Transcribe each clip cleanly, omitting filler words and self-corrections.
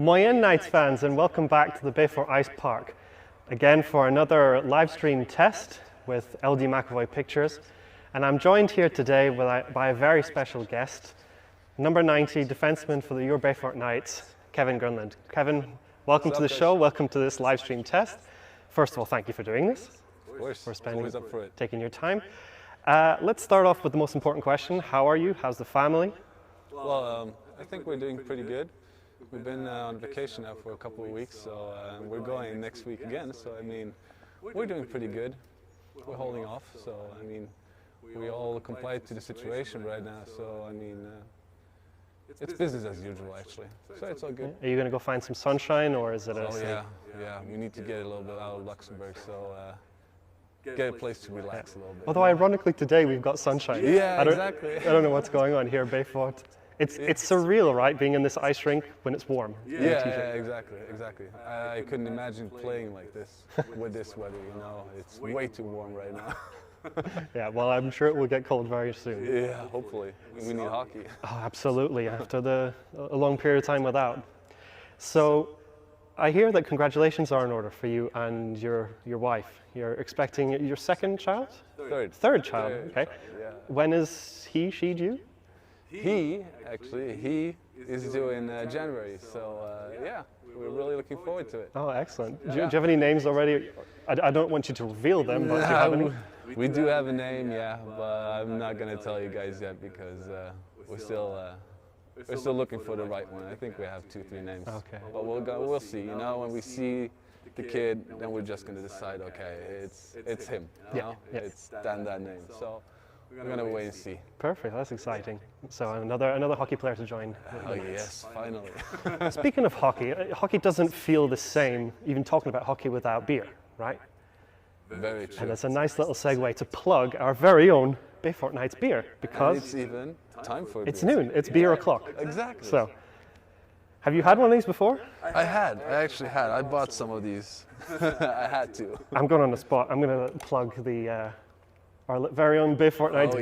Moyen Nights fans, and welcome back to the Bayfort Ice Park. Again for another live stream test with LD McAvoy Pictures. And I'm joined here today by a very special guest, number 90 defenseman for the Your Bayfort Knights, Kevin Grönlund. Kevin, welcome to the show, welcome to this live stream test. First of all, thank you for doing this. Of course, for spending, always up for it. Taking your time. Let's start off with the most important question. How are you? How's the family? Well, I think we're doing pretty good. We've been on vacation now for a couple of weeks, so we're going next week again. So I mean, we're doing pretty good. We're holding off. So I mean, we all comply to the situation right now. So I mean, it's business as usual actually. So it's all good. Are you going to go find some sunshine, or is it a? Oh yeah. We need to get a little bit out of Luxembourg. So. Get a place to relax a little bit. Although ironically today we've got sunshine. Yeah, exactly. I don't know what's going on here, Bayfort. It's surreal, right? Being in this ice rink when it's warm. Yeah, exactly. I couldn't imagine playing like this with this weather. You know, it's way too warm right now. Yeah, well, I'm sure it will get cold very soon. Yeah, hopefully. We need hockey. Oh, absolutely. After a long period of time without. So, I hear that congratulations are in order for you and your wife. You're expecting your second child? Third child, okay. Child, yeah. When is she due? He is due in January, so yeah, we're really looking forward to it. Oh, excellent. Do you have any names already? I don't want you to reveal them, but do you have any? We do have a name, yeah, but I'm not going to tell you guys yet because we're still looking for the right one. I think we have 2-3 names. Okay. But we'll see. You know, when we see the kid, then we're just going to decide. Okay, it's him. You know? It's that name. So we're going to wait and see. Perfect. That's exciting. So another hockey player to join. Oh yes, finally. Speaking of hockey, hockey doesn't feel the same. Even talking about hockey without beer, right? Very true. And it's a nice little segue to plug our very own Bayfort Knights beer because and it's even time for it. It's noon. It's beer o'clock. Exactly. So, have you had one of these before? I actually had. I bought some of these. I had to. I'm going on the spot. I'm going to plug the our very own Bayfort Knights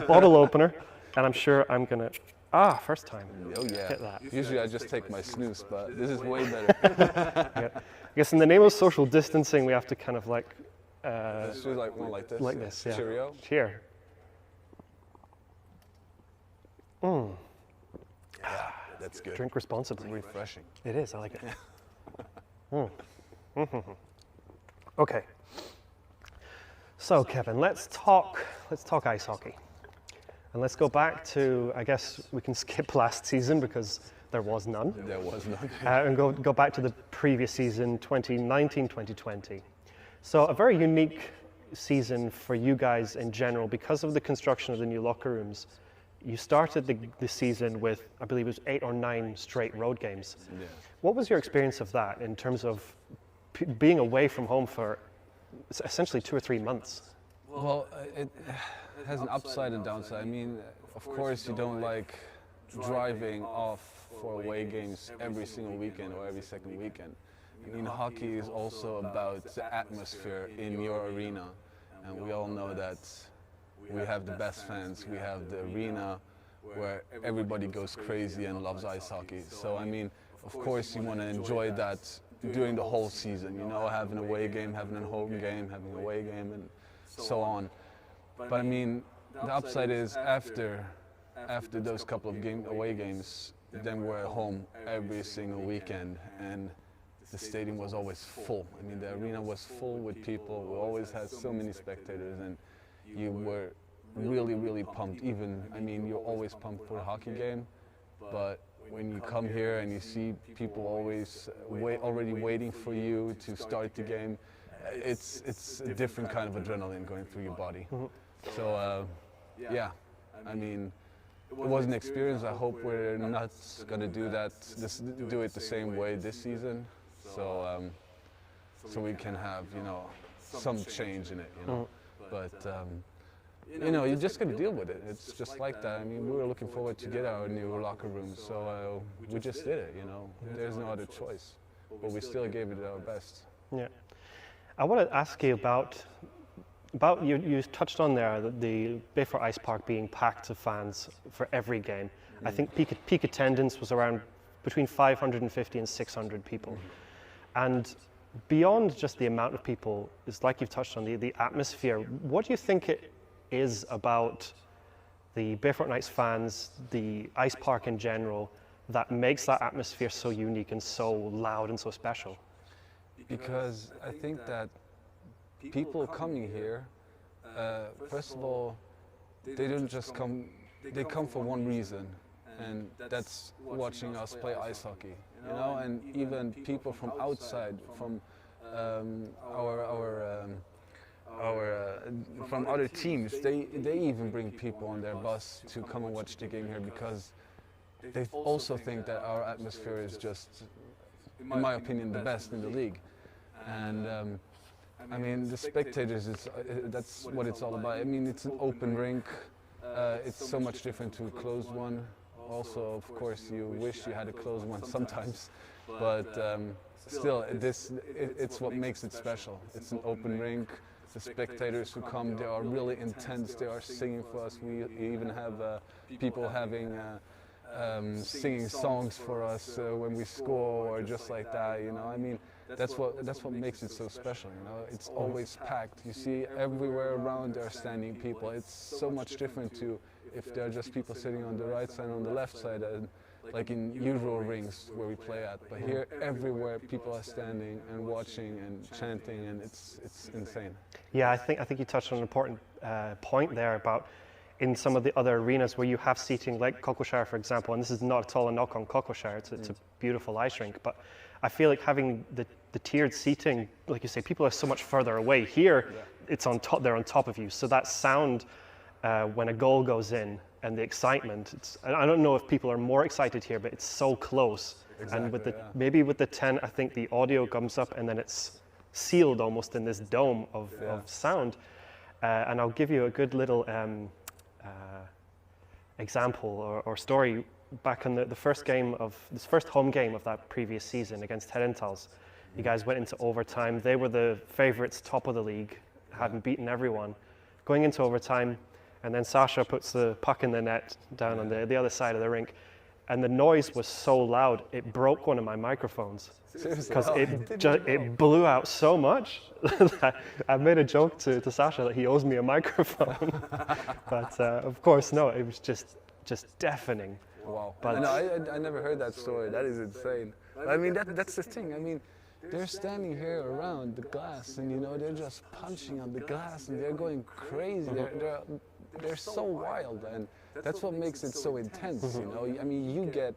bottle opener, and I'm sure I'm going to. First time. Oh yeah. Get that. Usually I just take my snooze, but this is way better. Yeah. I guess in the name of social distancing, we have to kind of like. Like one like this. Like this, yeah. Cheerio. Cheer. Yeah, that's good. Drink responsibly. Refreshing. It is. I like it. Okay. So Kevin, let's talk ice hockey, and let's go back to. I guess we can skip last season because there was none. There was none. And go back to the previous season, 2019-2020. So a very unique season for you guys in general because of the construction of the new locker rooms. You started the season with, I believe it was 8 or 9 straight road games. Yeah. What was your experience of that in terms of being away from home for essentially 2 or 3 months? Well, it has an upside and downside. I mean, of course you don't like driving off for away games every single weekend or every second weekend. I mean, hockey is also about the atmosphere in your arena, and we all know that we have the best fans. We have the arena where everybody goes crazy and loves ice hockey. So, I mean, of course you want to enjoy that during the whole season, you know, having an away game, having a home game, having an away game, and so on. But, I mean, the upside is after those couple of away games, then we're at home every single weekend, and the stadium was always full. I mean, the arena was full with people. We always had so many spectators, and you were really, really pumped. Even, I mean, you're always pumped for a hockey game, but when you come here and you see people always already waiting for you to start the game, it's a different kind of adrenaline going through your body. So, yeah, I mean, it was an experience. I hope we're not going to do it the same way this season. So we can have, you know, some change in it, you know. But you know, you just got to deal with it. It's just like that. I mean, we were looking forward to get our new locker room, so we just did it, you know. There's no other choice. But we still gave it our best. Yeah. I want to ask you about you touched on there the Bayfort Ice Park being packed to fans for every game. I think peak attendance was around between 550 and 600 people. And beyond just the amount of people, it's like you've touched on, the atmosphere. What do you think it is about the Barefoot Knights fans, the ice park in general, that makes that atmosphere so unique and so loud and so special? Because I think that people coming here, first of all, they don't just come, they come for one reason, and that's watching us play ice hockey, you know, and even people from outside, from from other teams, they even bring people on their bus to come and watch the game here because they also think that our atmosphere is just, in my opinion, the best in the league. And I mean, the spectators, that's what it's all about. I mean, it's an open rink. It's so much different to a closed one. Also, of course, you wish you had a closed one sometimes, but still, it's what makes it special. It's an open rink. The spectators who come, they are really intense. They are singing for us. We even have people having singing songs for us when we score or just like that. You know, I mean, that's what makes it so special. You know, it's always packed. You see everywhere around there are standing people. It's so much different to if there are just people sitting on the right side and on the left side, like in usual rings where we play at. But here, everywhere, people are standing and watching and chanting, and it's insane. Yeah, I think you touched on an important point there about in some of the other arenas where you have seating, like Kokoshire, for example, and this is not at all a knock on Kokoshire, it's a beautiful ice rink, but I feel like having the tiered seating, like you say, people are so much further away. Here, it's on top, they're on top of you, so that sound when a goal goes in and the excitement, I don't know if people are more excited here, but it's so close. Exactly, and with maybe with the 10, I think the audio comes up and then it's sealed almost in this dome of sound. And I'll give you a good little example or story. Back in the first game of this first home game of that previous season against Herentals, you guys went into overtime. They were the favourites, top of the league, hadn't beaten everyone. Going into overtime, and then Sasha puts the puck in the net down on the other side of the rink, and the noise was so loud it broke one of my microphones because it blew out so much that I made a joke to Sasha that he owes me a microphone. But of course, no, it was just deafening. Wow. But no, I never heard that story. That is insane. I mean, that's the thing. I mean, they're standing here around the glass, and you know, they're just punching on the glass, and they're going crazy. They're so wild, and that's what makes it so intense. You know, I mean, you get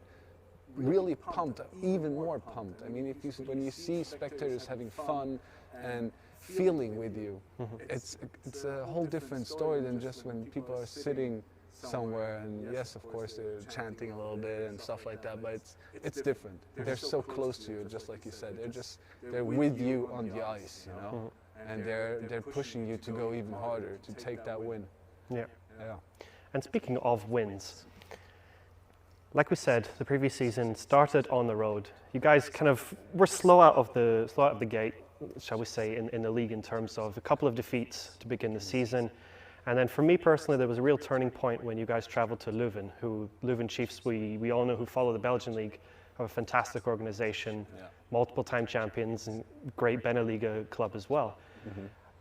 really pumped, even more pumped. I mean, when you see spectators having fun and feeling with you, it's a whole different story than just when people are sitting somewhere, and yes, of course, they're chanting a little bit and stuff like that, but it's different. They're so close to you, just like you said. They're with you on the ice, you know, and they're pushing you to go even harder, to take that win. Yeah. Yeah. And speaking of wins, like we said, the previous season started on the road. You guys kind of were slow out of the gate, shall we say, in the league in terms of a couple of defeats to begin the season. And then for me personally, there was a real turning point when you guys traveled to Leuven, Leuven Chiefs, we all know, who follow the Belgian league, have a fantastic organization, multiple time champions, and great Beneliga club as well.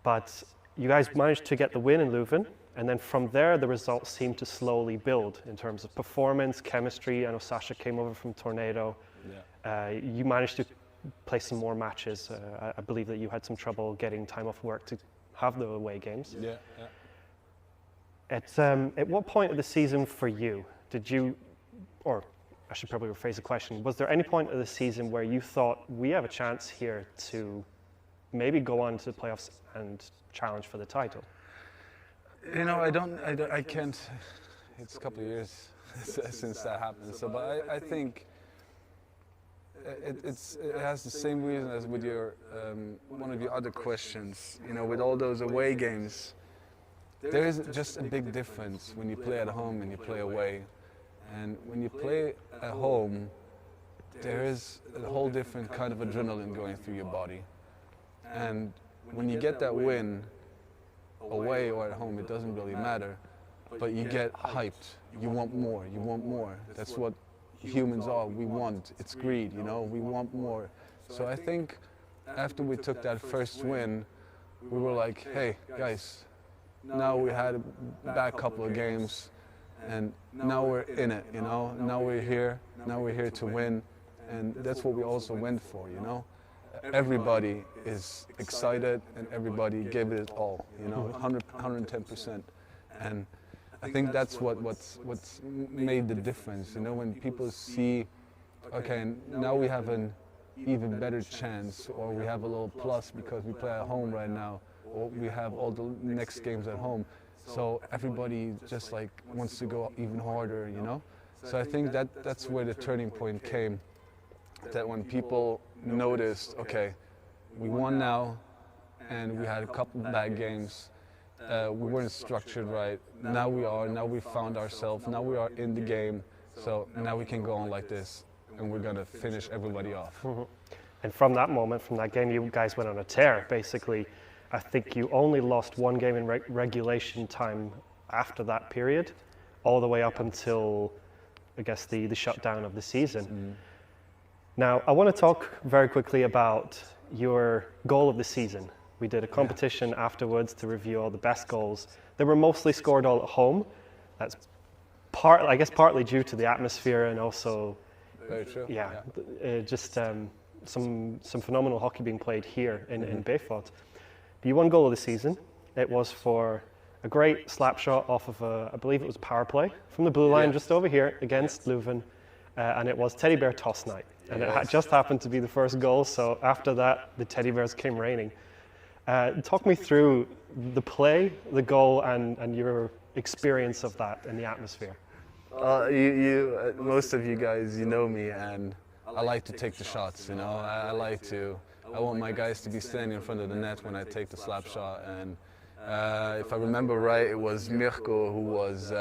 But you guys managed to get the win in Leuven, and then from there the results seemed to slowly build in terms of performance, chemistry. I know Sasha came over from Tornado. You managed to play some more matches. I believe that you had some trouble getting time off work to have the away games. At what point of the season for you did you, or I should probably rephrase the question, was there any point of the season where you thought we have a chance here to maybe go on to the playoffs and challenge for the title? You know, I can't, it's a couple of years since that happened, so, but I think it has the same reason as with your, one of your other questions, you know, with all those away games. There is just a big difference when you play at home and you play away. And when you play at home, there is a whole different kind of adrenaline going through your body. And when you get that win, away or at home, it doesn't really matter, but you get hyped. You want more, you want more. That's what humans are. We want, it's greed, you know, we want more. So I think after we took that first win, we were like, hey guys, now we had a bad couple of games and now we're in it, you know, now we're here to win, and that's what we also went for, you know. Everybody is excited and everybody gave it all, you know, 110%. And I think that's what's made the difference, you know, when people see, okay, now we have an even better chance, or we have a little plus because we play at home right now, or we have all the next games at home. So everybody just like wants to go even harder, you know. So I think that's where the turning point came, that when people noticed, okay, we won now, and we had a couple bad games, we weren't structured right, now we found ourselves, now we are in the game, so now we can go on like this, and we're gonna finish everybody off. Mm-hmm. And from that moment, from that game, you guys went on a tear, basically. I think you only lost one game in regulation time after that period, all the way up until, I guess, the shutdown of the season. Mm. Now, I want to talk very quickly about your goal of the season. We did a competition afterwards to review all the best goals. They were mostly scored all at home. That's partly due to the atmosphere, and also, very true. Just some phenomenal hockey being played here in Beaufort. You won goal of the season. It was for a great slap shot off of I believe it was a power play from the blue line just over here against Leuven, and it was teddy bear toss night. And it just happened to be the first goal, so after that, the teddy bears came raining. Talk me through the play, the goal, and your experience of that in the atmosphere. Most of you guys, you know me, and I like to take the shots, you know. I want my guys to be standing in front of the net when I take the slap shot. And if I remember right, it was Mirko who was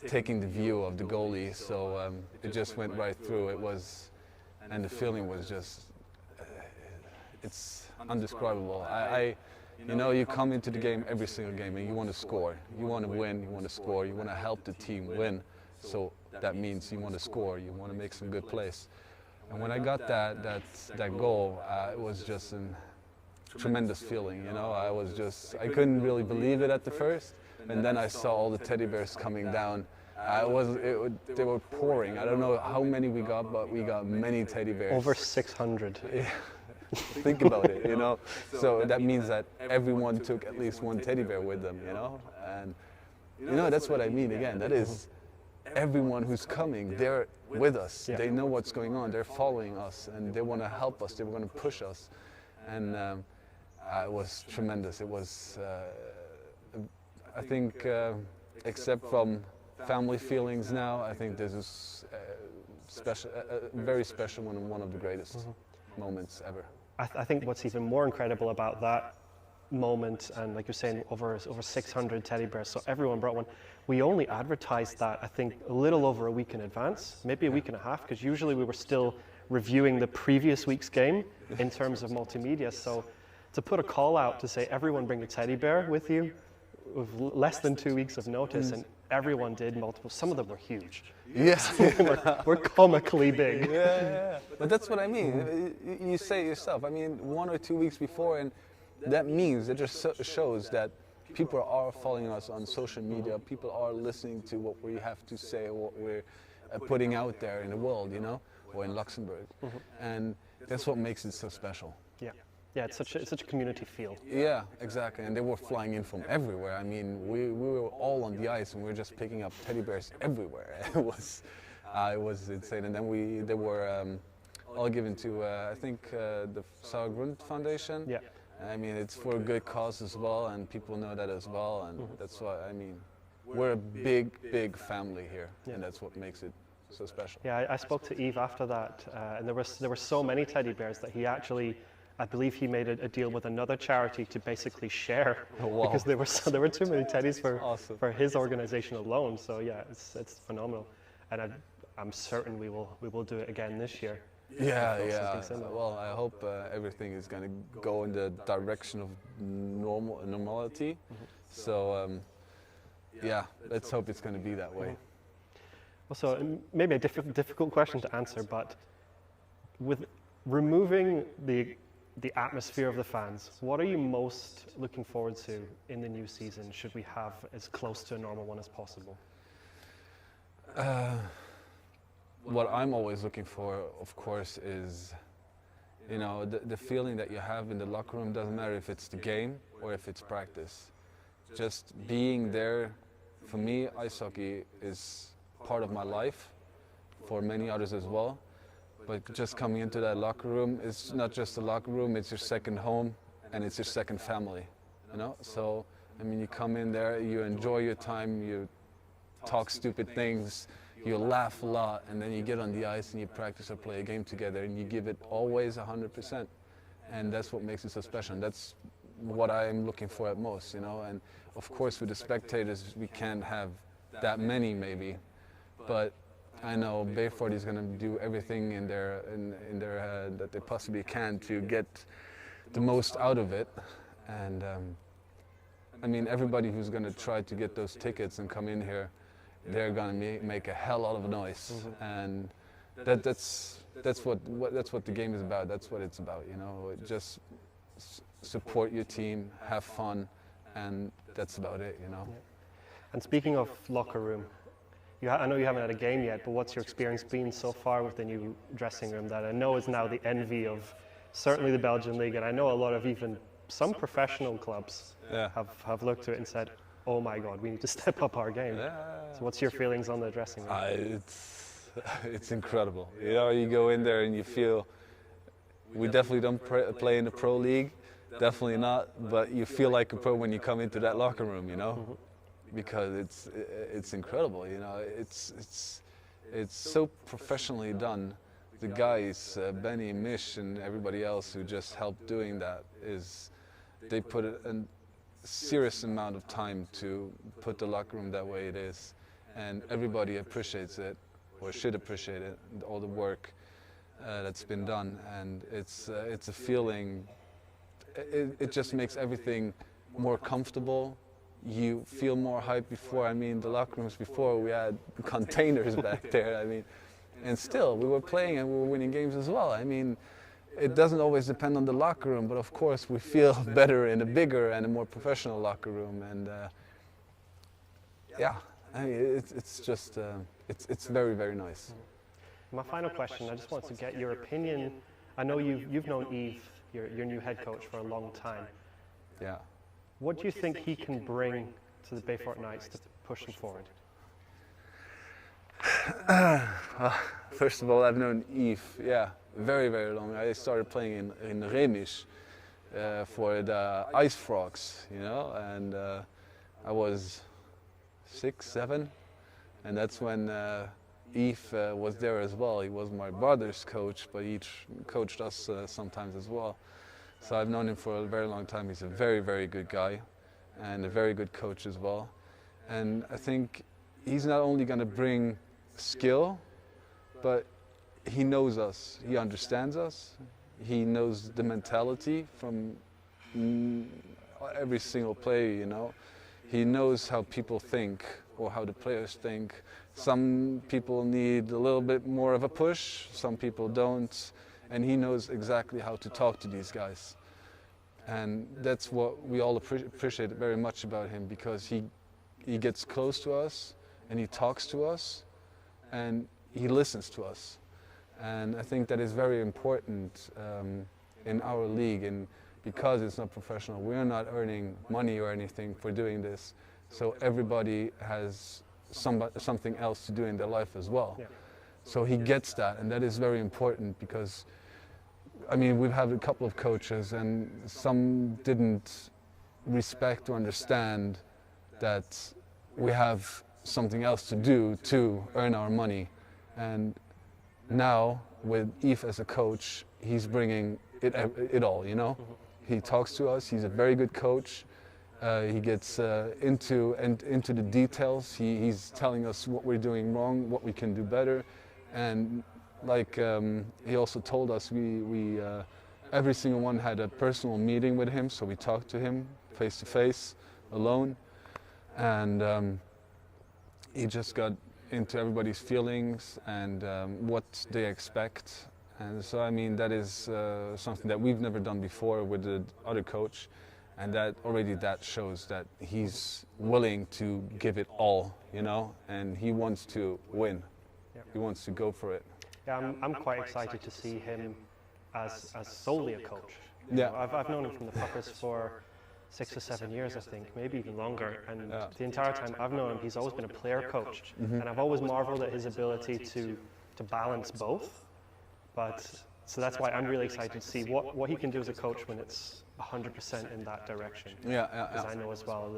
taking the view of the goalie, so it just went right through. And the feeling was just, it's indescribable. You know, you come into the game every single game and you want to score. You want to win, you want to score, you want to help the team win. So that means you want to score, you want to make some good plays. And when I got that goal, it was just a tremendous feeling, you know. I couldn't really believe it at the first, and then I saw all the teddy bears coming down. They were pouring. I don't know how many we got, but we got many teddy bears. Over 600. Yeah. Think about it, you know. So that means that everyone took at least one teddy bear with them, you know. And you know, that's what I mean again. That is everyone who's coming, they're with us. Yeah. They know what's going on. They're following us, and they want to help us. They want to push us, and it was tremendous. It was, I think, except from family feelings now, I think this is special, a very special one, and one of the greatest moments ever. I think what's even more incredible about that moment, and like you're saying, over 600 teddy bears, so everyone brought one. We only advertised that, I think, a little over a week in advance, maybe a week and a half, because usually we were still reviewing the previous week's game in terms of multimedia. So to put a call out to say everyone bring a teddy bear with you with less than 2 weeks of notice, and everyone did multiple. Some of them were huge. Yeah, some of them were comically big. Yeah. But that's what I mean. You say it yourself. I mean, 1 or 2 weeks before, and that means, it just shows that people are following us on social media. People are listening to what we have to say, or what we're putting out there in the world, you know, or in Luxembourg. And that's what makes it so special. Yeah, it's such a community feel. Yeah, exactly. And they were flying in from everywhere. I mean, we were all on the ice, and we were just picking up teddy bears everywhere. It was insane. And then they were all given to I think the Grönlund Foundation. Yeah. I mean, it's for a good cause as well, and people know that as well, and that's why, I mean, we're a big family here, and that's what makes it so special. Yeah, I spoke to Yves after that, and there were so many teddy bears that he actually, I believe he made a deal with another charity to basically share, because there were too many teddies for his organization alone. So yeah, it's phenomenal, and I'm certain we will do it again this year. Yeah. Well, I hope everything is going to go in the direction of normality. So yeah, let's hope it's going to be that way. So maybe a difficult question to answer, but with removing the atmosphere of the fans, what are you most looking forward to in the new season? Should we have as close to a normal one as possible? What I'm always looking for, of course, is, you know, the feeling that you have in the locker room. Doesn't matter if it's the game or if it's practice. Just being there, for me, ice hockey is part of my life, for many others as well. But just coming into that locker room, it's not just a locker room, it's your second home and it's your second family, you know? So, I mean, you come in there, you enjoy your time, you talk stupid things, you laugh a lot, and then you get on the ice and you practice or play a game together and you give it always 100%. And that's what makes it so special. And that's what I'm looking for at most, you know? And of course, with the spectators, we can't have that many maybe, but I know Bayford is going to do everything in their that they possibly can to get the most out of it. And I mean, everybody who's going to try to get those tickets and come in here, they're going to make a hell of a noise. Mm-hmm. And that's what the game is about. That's what it's about, you know. Just support your team, have fun, and that's about it, you know. Yeah. And speaking of locker room, I know you haven't had a game yet, but what's your experience been so far with the new dressing room that I know is now the envy of certainly the Belgian League, and I know a lot of even some professional clubs have looked to it and said, oh my God, we need to step up our game. Yeah. So what's your feelings on the dressing room? It's incredible. You know, you go in there and you feel, we definitely don't play in the pro league, definitely not, but you feel like a pro when you come into that locker room, you know? Mm-hmm. Because it's incredible, you know. It's so professionally done. The guys, Benny, Mish, and everybody else who just helped doing that, they put a serious amount of time to put the locker room that way it is, and everybody appreciates it, or should appreciate it, all the work that's been done, and it's a feeling. It just makes everything more comfortable. You feel more hype before. I mean, the locker rooms before, we had containers back there. I mean, and still, we were playing and we were winning games as well. I mean, it doesn't always depend on the locker room, but of course, we feel better in a bigger and a more professional locker room. And yeah, I mean, it's just, it's very, very nice. My final question, I just want to get your opinion. I know you've known Yves, your new head coach, for a long time. Yeah. What do you think he can bring to the Bayfort Knights to push them forward? First of all, I've known Yves, very, very long. I started playing in Remisch for the Ice Frogs, you know, and I was 6, 7, and that's when Yves was there as well. He was my brother's coach, but he coached us sometimes as well. So I've known him for a very long time. He's a very, very good guy and a very good coach as well. And I think he's not only going to bring skill, but he knows us. He understands us. He knows the mentality from every single player, you know. He knows how people think or how the players think. Some people need a little bit more of a push, some people don't. And he knows exactly how to talk to these guys. And that's what we all appreciate very much about him, because he gets close to us and he talks to us and he listens to us. And I think that is very important in our league, and because it's not professional, we're not earning money or anything for doing this. So everybody has something else to do in their life as well. Yeah. So he gets that, and that is very important, because I mean, we've had a couple of coaches and some didn't respect or understand that we have something else to do to earn our money. And now with Yves as a coach, he's bringing it all, you know? Mm-hmm. He talks to us, he's a very good coach. He gets into the details. He's telling us what we're doing wrong, what we can do better. And like he also told us, we every single one had a personal meeting with him, so we talked to him face to face, alone, and he just got into everybody's feelings and what they expect. And so, I mean, that is something that we've never done before with the other coach. And that shows that he's willing to give it all, you know, and he wants to win. Yep. He wants to go for it. Yeah, I'm quite excited to see him as solely a coach. Yeah. I've known him from the Puckers for 6 or 7 years, I think, maybe even longer. And the entire time I've known him, he's always been a player coach. And I've always marveled at his ability to balance both. But so that's why I'm really excited to see what he can do as a coach when it's 100% in that direction. Because I know as well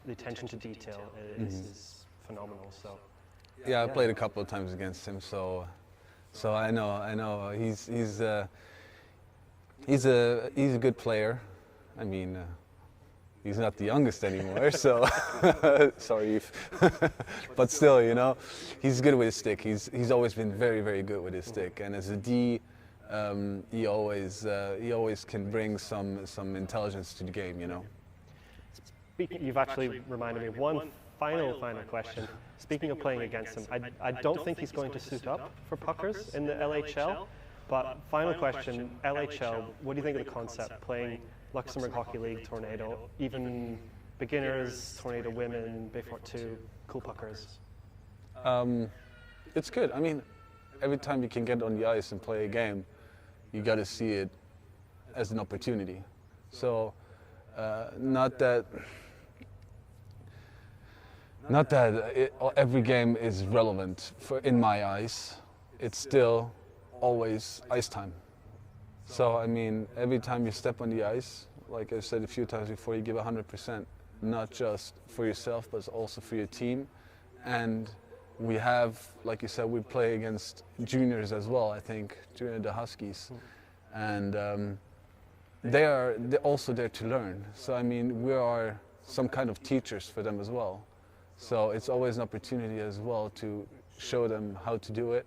the attention to detail is phenomenal. So I played a couple of times against him, so I know he's a good player. I mean, he's not the youngest anymore, so sorry, but still, you know, he's good with his stick. He's always been very, very good with his stick, and as a D, he always can bring some intelligence to the game, you know. You've actually reminded me of one final question. Speaking of playing against him, I don't think he's going to suit up for Puckers in the LHL. But final question, LHL, what do you think of the concept, playing Luxembourg Hockey League, Tornado, even beginners, Tornado Women, Bayfort 2, cool Puckers? It's good. I mean, every time you can get on the ice and play a game, you got to see it as an opportunity. So, not that every game is relevant in my eyes. It's still always ice time. So, I mean, every time you step on the ice, like I said a few times before, you give 100%, not just for yourself, but also for your team. And we have, like you said, we play against juniors as well, I think, during the Huskies. And they're also there to learn. So, I mean, we are some kind of teachers for them as well. So it's always an opportunity as well to show them how to do it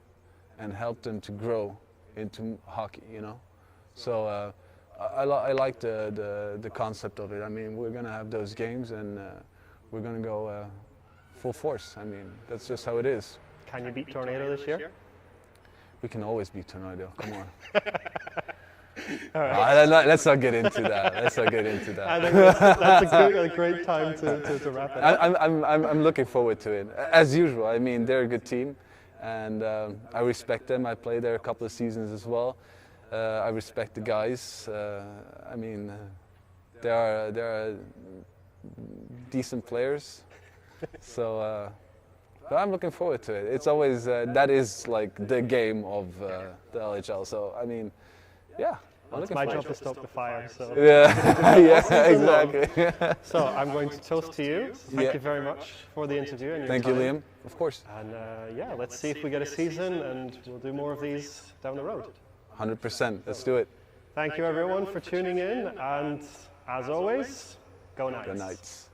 and help them to grow into hockey, you know. So I like the concept of it. I mean, we're going to have those games and we're going to go full force. I mean, that's just how it is. Can you beat Tornado this year? We can always beat Tornado, come on. All right. Let's not get into that. Let's not get into that. I think that's a great time to wrap it up. I'm looking forward to it. As usual, I mean, they're a good team. And I respect them. I played there a couple of seasons as well. I respect the guys. I mean, they are decent players. So, but I'm looking forward to it. It's always that is like the game of the LHL. So I mean, yeah. Well, it's my job to stoke the fire. So yeah, yeah, exactly. So I'm going to toast to you. Thank you very much for the interview and your Thank time. you, Liam. Of course. And yeah, let's see if we get a season, and we'll do more of these down the road. 100%. Let's do it. Thank you, everyone, for tuning in, and as always, go Knights. Go Knights.